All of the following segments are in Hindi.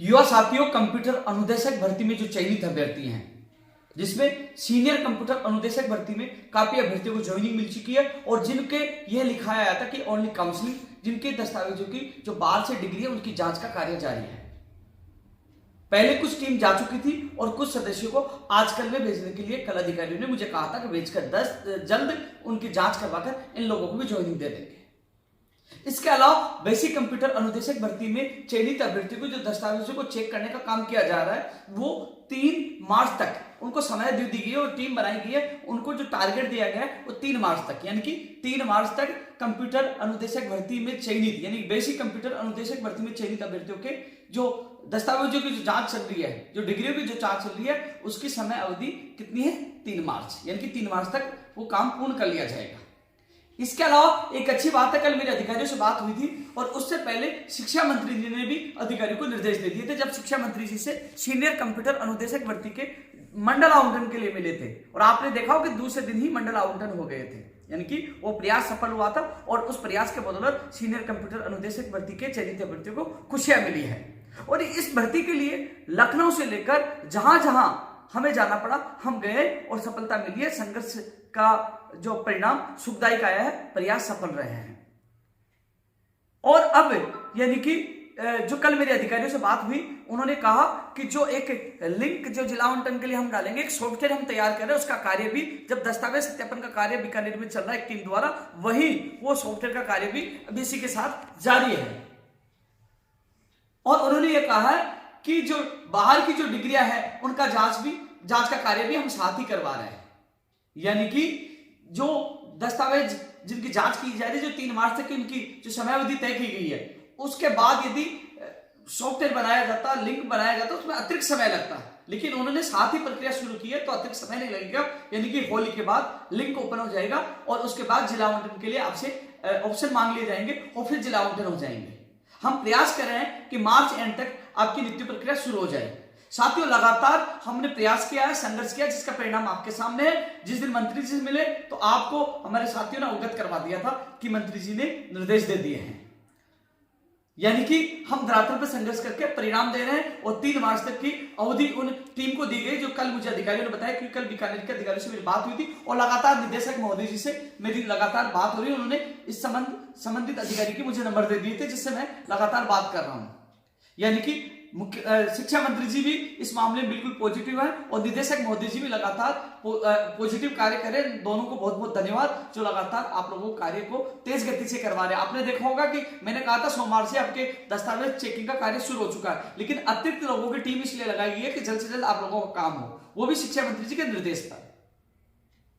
युवा साथियों, कंप्यूटर अनुदेशक भर्ती में जो चयनित अभ्यर्थी हैं, जिसमें सीनियर कंप्यूटर अनुदेशक भर्ती में काफी अभ्यर्थियों को ज्वाइनिंग मिल चुकी है और जिनके यह लिखाया आया था कि ओनली काउंसलिंग, जिनके दस्तावेजों की जो बाहर से डिग्री है उनकी जांच का कार्य जारी है। पहले कुछ टीम जा चुकी थी और कुछ सदस्यों को आजकल में भेजने के लिए कल अधिकारियों ने मुझे कहा था कि भेजकर जल्द उनकी जांच करवाकर इन लोगों को भी ज्वाइनिंग दे देंगे। इसके अलावा बेसिक कंप्यूटर अनुदेशक भर्ती में चयनित अभ्यर्थियों को जो दस्तावेजों को चेक करने का काम किया जा रहा है वो 3 मार्च तक उनको समय दी गई है और टीम बनाई गई है। उनको जो टारगेट दिया गया है वो 3 मार्च तक, यानी कि 3 मार्च तक कंप्यूटर अनुदेशक भर्ती में चयनित, यानी बेसिक कंप्यूटर अनुदेशक भर्ती में चयनित अभ्यर्थियों के जो दस्तावेजों की जो जांच चल रही है, जो डिग्रियों की जो जांच चल रही है, उसकी समय अवधि कितनी है? 3 मार्च, यानी कि 3 मार्च तक वो काम पूर्ण कर लिया जाएगा। इसके अलावा एक अच्छी बात है, कल मेरे अधिकारियों से बात हुई थी और उससे पहले शिक्षा मंत्री जी ने भी अधिकारियों को निर्देश दे दिए थे। जब शिक्षा मंत्री जी से सीनियर कंप्यूटर अनुदेशक भर्ती के मंडल आवंटन के लिए मिले थे और आपने देखा हो कि दूसरे दिन ही मंडल आवंटन हो गए थे, यानी कि वो प्रयास सफल हुआ था और उस प्रयास के बदौलत सीनियर कंप्यूटर अनुदेशक भर्ती के चयनित अभ्यर्थियों को खुशियां मिली है। और इस भर्ती के लिए लखनऊ से लेकर जहां जहां हमें जाना पड़ा हम गए और सफलता मिली है। संघर्ष का जो परिणाम सुखदायक आया है, प्रयास सफल रहे हैं। और अब यानी कि जो कल मेरे अधिकारियों से बात हुई, उन्होंने कहा कि जो एक लिंक जो जिला आवंटन के लिए हम डालेंगे, एक सॉफ्टवेयर हम तैयार कर रहे हैं, उसका कार्य भी जब दस्तावेज सत्यापन का कार्य बीकानेर में चल रहा है एक टीम द्वारा, वही वो सॉफ्टवेयर का कार्य भी अभी इसी के साथ जारी है। और उन्होंने ये कहा है कि जो बाहर की जो डिग्रियां हैं उनका जांच का कार्य भी हम साथ ही करवा रहे हैं, यानी कि जो दस्तावेज जिनकी जांच की जा रही है, जो 3 मार्च तक उनकी जो समयावधि तय की गई है, उसके बाद यदि सॉफ्टवेयर बनाया जाता, लिंक बनाया जाता, उसमें अतिरिक्त समय लगता है, लेकिन उन्होंने साथ ही प्रक्रिया शुरू की है तो अतिरिक्त समय नहीं लगेगा। यानी कि होली के बाद लिंक ओपन हो जाएगा और उसके बाद जिला आवंटन के लिए आपसे ऑप्शन मांग लिए जाएंगे और फिर जिला आवंटन हो जाएंगे। हम प्रयास कर रहे हैं कि मार्च एंड तक आपकी नियुक्ति प्रक्रिया शुरू हो जाए। साथियों, लगातार हमने प्रयास किया है, संघर्ष किया, जिसका परिणाम आपके सामने है। जिस दिन मंत्री जी से मिले तो आपको हमारे साथियों ने अवगत करवा दिया था कि मंत्री जी ने निर्देश दे दिए हैं, यानी कि हम धरातल पर संघर्ष करके परिणाम दे रहे हैं। और 3 मार्च तक की अवधि उन टीम को दी गई, जो कल मुझे अधिकारियों ने बताया, क्योंकि कल बीकानेर के अधिकारियों से मेरी बात हुई थी और लगातार निदेशक महोदय जी से मेरी लगातार बात हो रही है। उन्होंने इस संबंधित अधिकारी के मुझे नंबर दे दिए थे, जिससे मैं लगातार बात कर रहा हूं। यानी कि शिक्षा मंत्री जी भी इस मामले में बिल्कुल पॉजिटिव है और निदेशक महोदय जी भी लगातार पॉजिटिव कार्य करें। दोनों को बहुत बहुत धन्यवाद जो लगातार आप लोगों को कार्य को तेज गति से करवा रहे हैं। आपने देखा होगा कि मैंने कहा था सोमवार से आपके दस्तावेज चेकिंग का कार्य शुरू हो चुका है, लेकिन अतिरिक्त लोगों की टीम इसलिए लगाई गई है कि जल्द से जल्द आप लोगों का काम हो, वो भी शिक्षा मंत्री जी के निर्देश पर।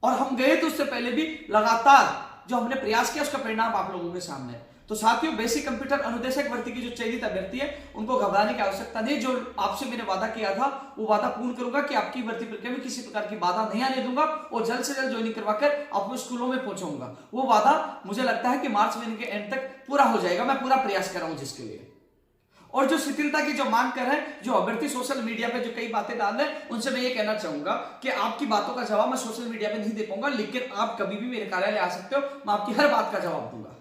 और हम गए तो उससे पहले भी लगातार जो हमने प्रयास किया उसका परिणाम आप लोगों के सामने है। तो साथियों, बेसिक कंप्यूटर अनुदेशक भर्ती की जो चयनित अभ्यर्थी है उनको घबराने की आवश्यकता नहीं। जो आपसे मैंने वादा किया था वो वादा पूर्ण करूंगा कि आपकी भर्ती प्रक्रिया में किसी प्रकार की बाधा नहीं आने दूंगा और जल्द से जल्द ज्वाइनिंग करवाकर आपको स्कूलों में पहुंचाऊंगा। वो वादा मुझे लगता है कि मार्च महीने के एंड तक पूरा हो जाएगा। मैं पूरा प्रयास कर रहा हूं जिसके लिए। और जो शिथिलता की जो मांग कर रहे हैं, जो अभ्यर्थी सोशल मीडिया पे जो कई बातें डाल रहे हैं, उनसे मैं ये कहना चाहूंगा कि आपकी बातों का जवाब मैं सोशल मीडिया पे नहीं दे पाऊंगा, लेकिन आप कभी भी मेरे कार्यालय आ सकते हो, मैं आपकी हर बात का जवाब दूंगा।